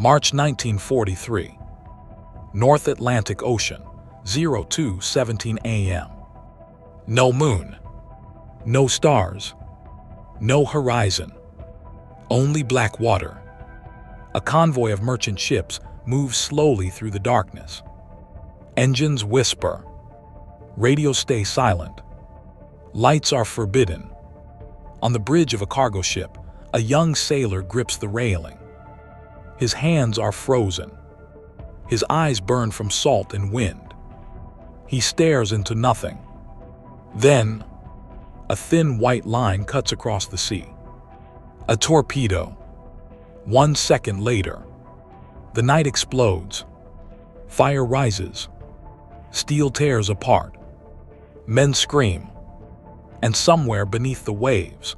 March 1943. North Atlantic Ocean, 02:17 a.m. No moon, no stars, no horizon, only black water. A convoy of merchant ships moves slowly through the darkness. Engines whisper. Radios stay silent. Lights are forbidden. On the bridge of a cargo ship, a young sailor grips the railing. His hands are frozen. His eyes burn from salt and wind. He stares into nothing. Then, a thin white line cuts across the sea. A torpedo. 1 second later, the night explodes. Fire rises. Steel tears apart. Men scream. And somewhere beneath the waves,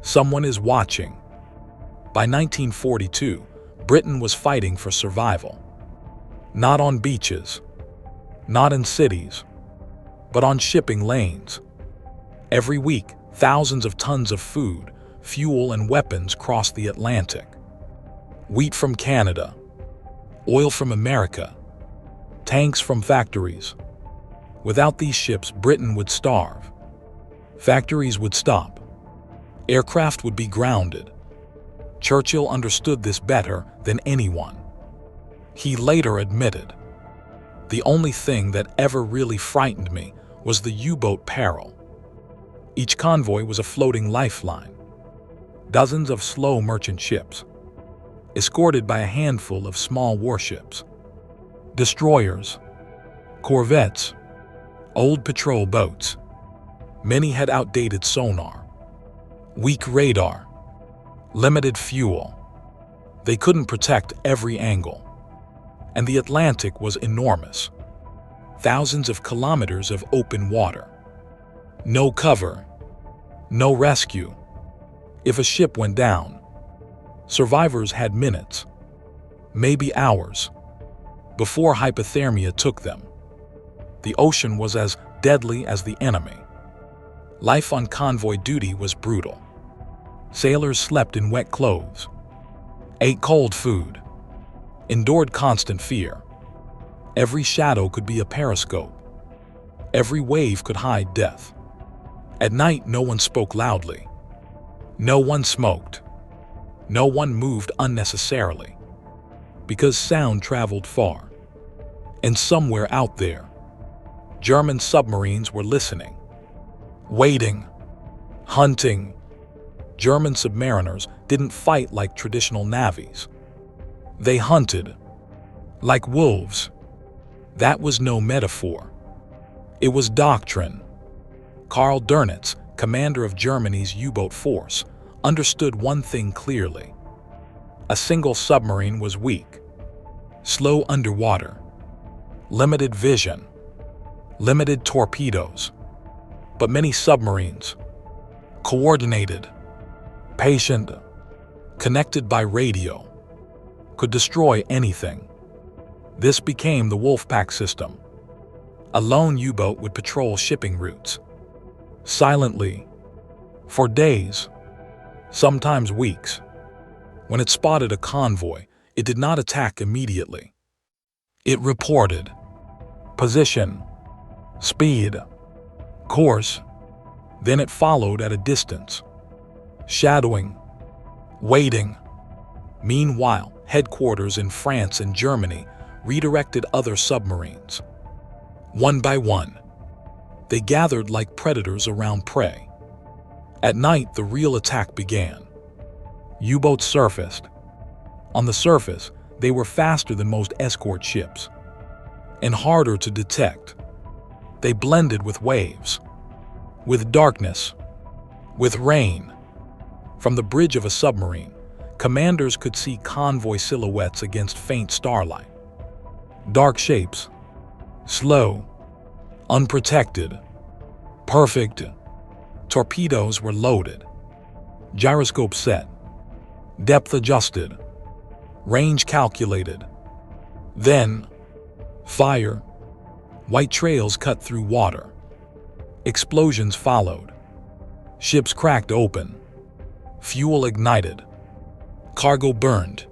someone is watching. By 1942, Britain was fighting for survival. Not on beaches, not in cities, but on shipping lanes. Every week, thousands of tons of food, fuel, and weapons crossed the Atlantic. Wheat from Canada, oil from America, tanks from factories. Without these ships, Britain would starve. Factories would stop. Aircraft would be grounded. Churchill understood this better than anyone. He later admitted, "The only thing that ever really frightened me was the U-boat peril." Each convoy was a floating lifeline. Dozens of slow merchant ships, escorted by a handful of small warships. Destroyers, corvettes, old patrol boats. Many had outdated sonar, weak radar, limited fuel. They couldn't protect every angle. And the Atlantic was enormous. Thousands of kilometers of open water. No cover, no rescue. If a ship went down, survivors had minutes, maybe hours, before hypothermia took them. The ocean was as deadly as the enemy. Life on convoy duty was brutal. Sailors slept in wet clothes, ate cold food, endured constant fear. Every shadow could be a periscope. Every wave could hide death. At night, no one spoke loudly. No one smoked. No one moved unnecessarily. Because sound traveled far. And somewhere out there, German submarines were listening, waiting, hunting. German submariners didn't fight like traditional navies. They hunted, like wolves. That was no metaphor. It was doctrine. Karl Dönitz, commander of Germany's U-boat force, understood one thing clearly. A single submarine was weak, slow underwater, limited vision, limited torpedoes. But many submarines, coordinated, patient, connected by radio, could destroy anything. This became the Wolfpack system. A lone U-boat would patrol shipping routes, silently, for days, sometimes weeks. When it spotted a convoy, it did not attack immediately. It reported position, speed, course. Then it followed at a distance, shadowing, waiting. Meanwhile, headquarters in France and Germany redirected other submarines. One by one, they gathered like predators around prey. At night, the real attack began. U-boats surfaced. On the surface, they were faster than most escort ships and harder to detect. They blended with waves, with darkness, with rain. From the bridge of a submarine, commanders could see convoy silhouettes against faint starlight. Dark shapes, slow, unprotected, perfect. Torpedoes were loaded, gyroscope set, depth adjusted, range calculated. Then, fire. White trails cut through water. Explosions followed. Ships cracked open. Fuel ignited. Cargo burned.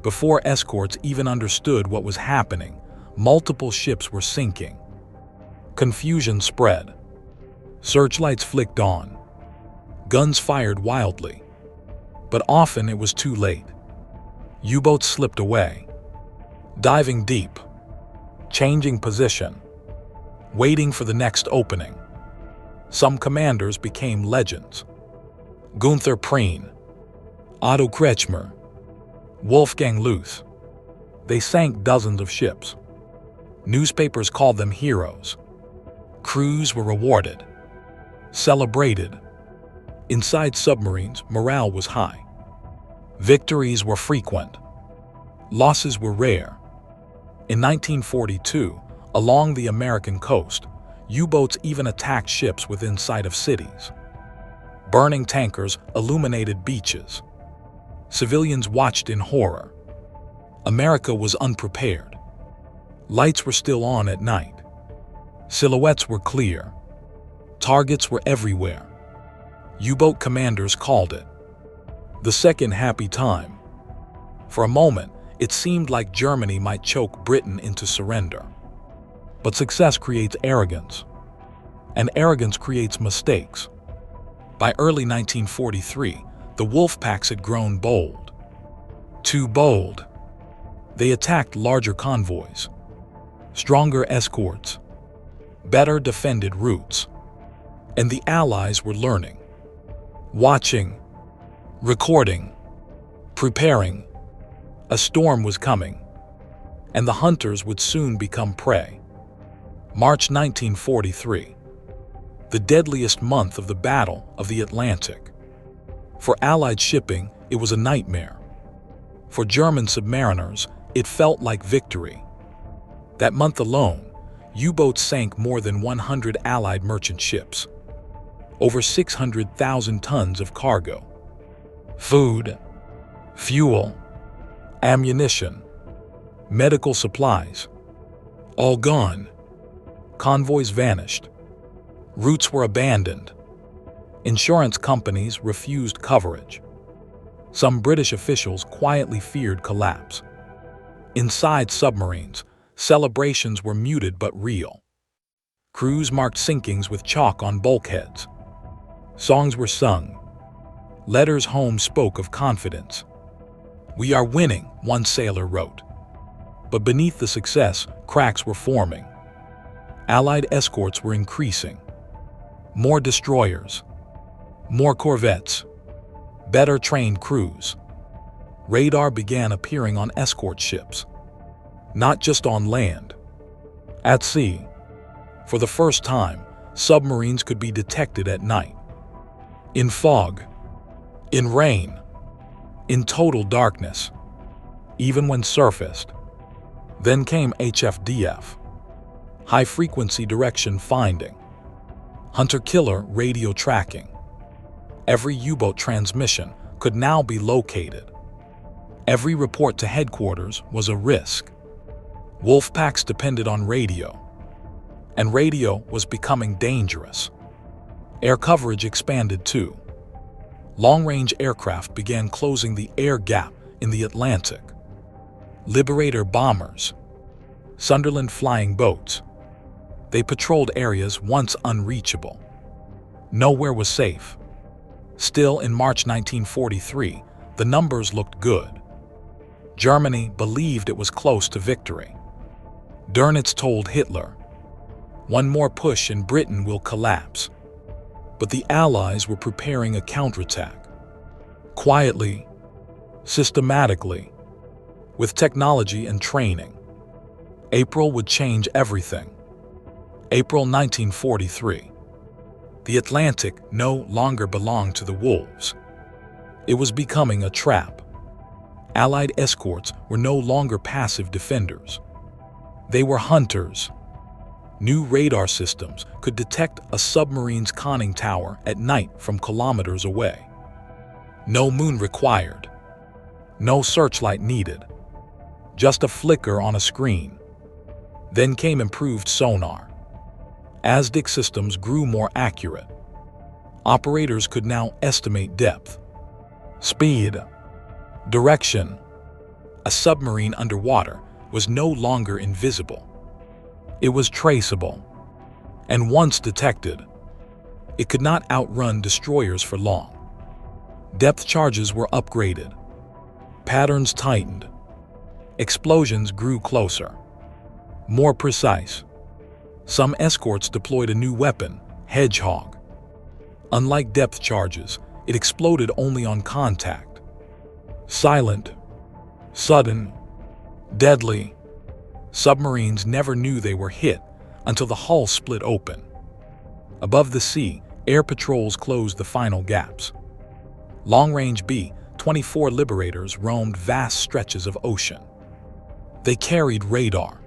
Before escorts even understood what was happening, multiple ships were sinking. Confusion spread. Searchlights flicked on. Guns fired wildly. But often it was too late. U-boats slipped away, diving deep, changing position, waiting for the next opening. Some commanders became legends. Gunther Prien, Otto Kretschmer, Wolfgang Luth. They sank dozens of ships. Newspapers called them heroes. Crews were rewarded, celebrated. Inside submarines, morale was high. Victories were frequent. Losses were rare. In 1942, along the American coast, U-boats even attacked ships within sight of cities. Burning tankers illuminated beaches. Civilians watched in horror. America was unprepared. Lights were still on at night. Silhouettes were clear. Targets were everywhere. U-boat commanders called it the second happy time. For a moment, it seemed like Germany might choke Britain into surrender. But success creates arrogance, and arrogance creates mistakes. By early 1943, the wolf packs had grown bold. Too bold. They attacked larger convoys, stronger escorts, better defended routes. And the Allies were learning, watching, recording, preparing. A storm was coming, and the hunters would soon become prey. March 1943, the deadliest month of the Battle of the Atlantic. For Allied shipping, it was a nightmare. For German submariners, it felt like victory. That month alone, U-boats sank more than 100 Allied merchant ships, over 600,000 tons of cargo. Food, fuel, ammunition, medical supplies, all gone. Convoys vanished. Routes were abandoned. Insurance companies refused coverage. Some British officials quietly feared collapse. Inside submarines, celebrations were muted but real. Crews marked sinkings with chalk on bulkheads. Songs were sung. Letters home spoke of confidence. "We are winning," one sailor wrote. But beneath the success, cracks were forming. Allied escorts were increasing. More destroyers, more corvettes, better trained crews. Radar began appearing on escort ships, not just on land. At sea, for the first time, submarines could be detected at night. In fog, in rain, in total darkness, even when surfaced. Then came HFDF, high-frequency direction finding, hunter-killer radio tracking. Every U-boat transmission could now be located. Every report to headquarters was a risk. Wolf packs depended on radio, and radio was becoming dangerous. Air coverage expanded too. Long-range aircraft began closing the air gap in the Atlantic. Liberator bombers, Sunderland flying boats. They patrolled areas once unreachable. Nowhere was safe. Still, in March 1943, the numbers looked good. Germany believed it was close to victory. Dönitz told Hitler, "One more push and Britain will collapse." But the Allies were preparing a counterattack. Quietly, systematically, with technology and training. April would change everything. April 1943. The Atlantic no longer belonged to the wolves. It was becoming a trap. Allied escorts were no longer passive defenders. They were hunters. New radar systems could detect a submarine's conning tower at night from kilometers away. No moon required. No searchlight needed. Just a flicker on a screen. Then came improved sonar. ASDIC systems grew more accurate. Operators could now estimate depth, speed, direction. a submarine underwater was no longer invisible. It was traceable, and once detected, it could not outrun destroyers for long. Depth charges were upgraded. Patterns tightened. Explosions grew closer, more precise. Some escorts deployed a new weapon, Hedgehog. Unlike depth charges, it exploded only on contact. Silent, sudden, deadly. Submarines never knew they were hit until the hull split open. Above the sea, air patrols closed the final gaps. Long-range B-24 Liberators roamed vast stretches of ocean. They carried radar.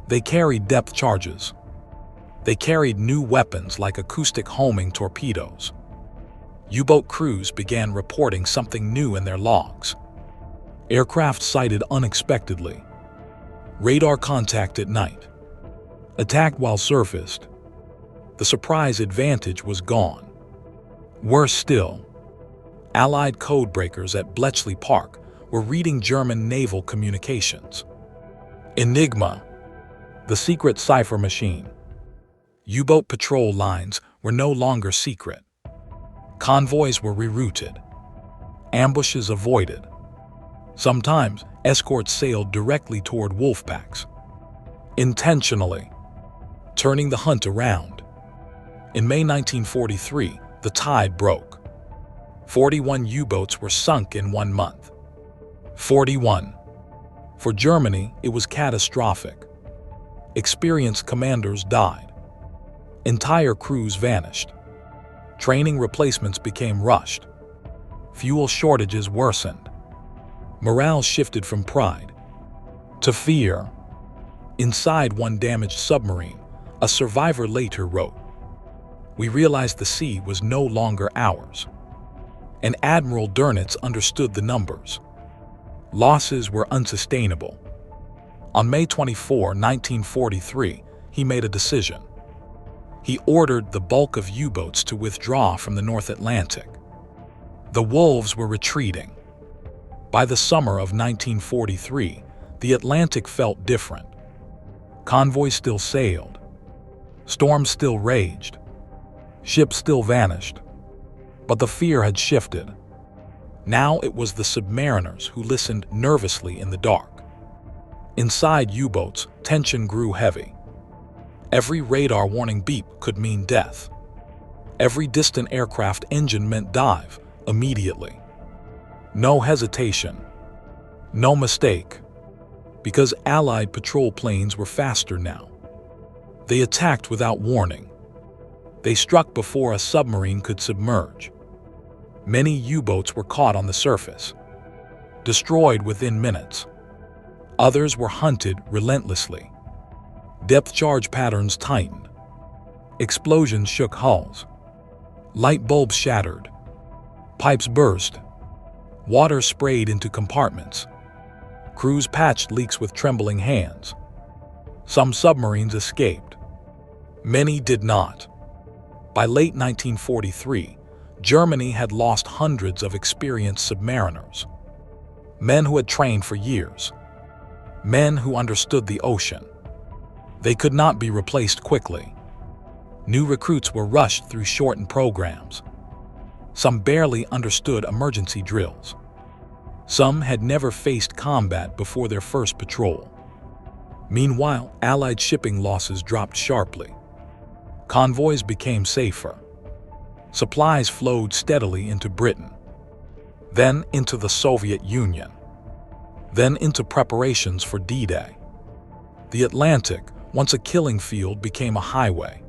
They carried depth charges. They carried new weapons like acoustic homing torpedoes. U-boat crews began reporting something new in their logs. Aircraft sighted unexpectedly. Radar contact at night. Attacked while surfaced. The surprise advantage was gone. Worse still, Allied codebreakers at Bletchley Park were reading German naval communications. Enigma, the secret cipher machine. U-boat patrol lines were no longer secret. Convoys were rerouted. Ambushes avoided. Sometimes, escorts sailed directly toward wolfpacks, intentionally, turning the hunt around. In May 1943, the tide broke. 41 U-boats were sunk in 1 month. 41. For Germany, it was catastrophic. Experienced commanders died. Entire crews vanished. Training replacements became rushed. Fuel shortages worsened. Morale shifted from pride to fear. Inside one damaged submarine, a survivor later wrote, "We realized the sea was no longer ours." And Admiral Dönitz understood the numbers. Losses were unsustainable. On May 24, 1943, he made a decision. He ordered the bulk of U-boats to withdraw from the North Atlantic. The wolves were retreating. By the summer of 1943, the Atlantic felt different. Convoys still sailed. Storms still raged. Ships still vanished. But the fear had shifted. Now it was the submariners who listened nervously in the dark. Inside U-boats, tension grew heavy. Every radar warning beep could mean death. Every distant aircraft engine meant dive immediately. No hesitation. No mistake. Because Allied patrol planes were faster now. They attacked without warning. They struck before a submarine could submerge. Many U-boats were caught on the surface, destroyed within minutes. Others were hunted relentlessly. Depth charge patterns tightened. Explosions shook hulls. Light bulbs shattered. Pipes burst. Water sprayed into compartments. Crews patched leaks with trembling hands. Some submarines escaped. Many did not. By late 1943, Germany had lost hundreds of experienced submariners. Men who had trained for years. Men who understood the ocean. They could not be replaced quickly. New recruits were rushed through shortened programs. Some barely understood emergency drills. Some had never faced combat before their first patrol. Meanwhile, Allied shipping losses dropped sharply. Convoys became safer. Supplies flowed steadily into Britain, then into the Soviet Union, then into preparations for D-Day. The Atlantic, once a killing field, became a highway,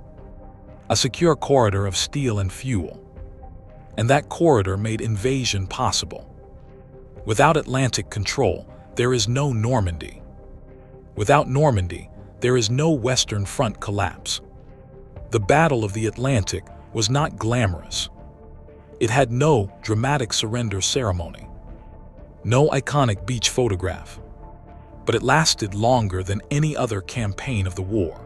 a secure corridor of steel and fuel. And that corridor made invasion possible. Without Atlantic control, there is no Normandy. Without Normandy, there is no Western Front collapse. The Battle of the Atlantic was not glamorous. It had no dramatic surrender ceremony, no iconic beach photograph, but it lasted longer than any other campaign of the war.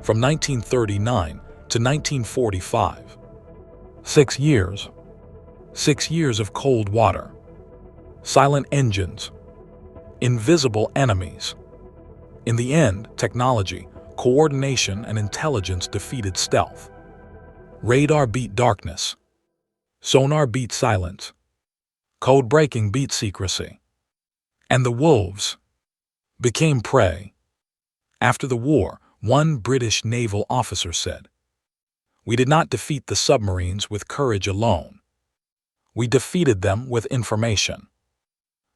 From 1939 to 1945, 6 years. 6 years of cold water, silent engines, invisible enemies. In the end, technology, coordination, and intelligence defeated stealth. Radar beat darkness. Sonar beat silence. Code breaking beat secrecy. And the wolves became prey. After the war, one British naval officer said, "We did not defeat the submarines with courage alone. We defeated them with information."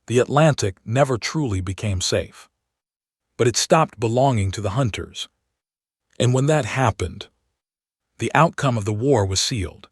The Atlantic never truly became safe, but it stopped belonging to the hunters. And when that happened, the outcome of the war was sealed.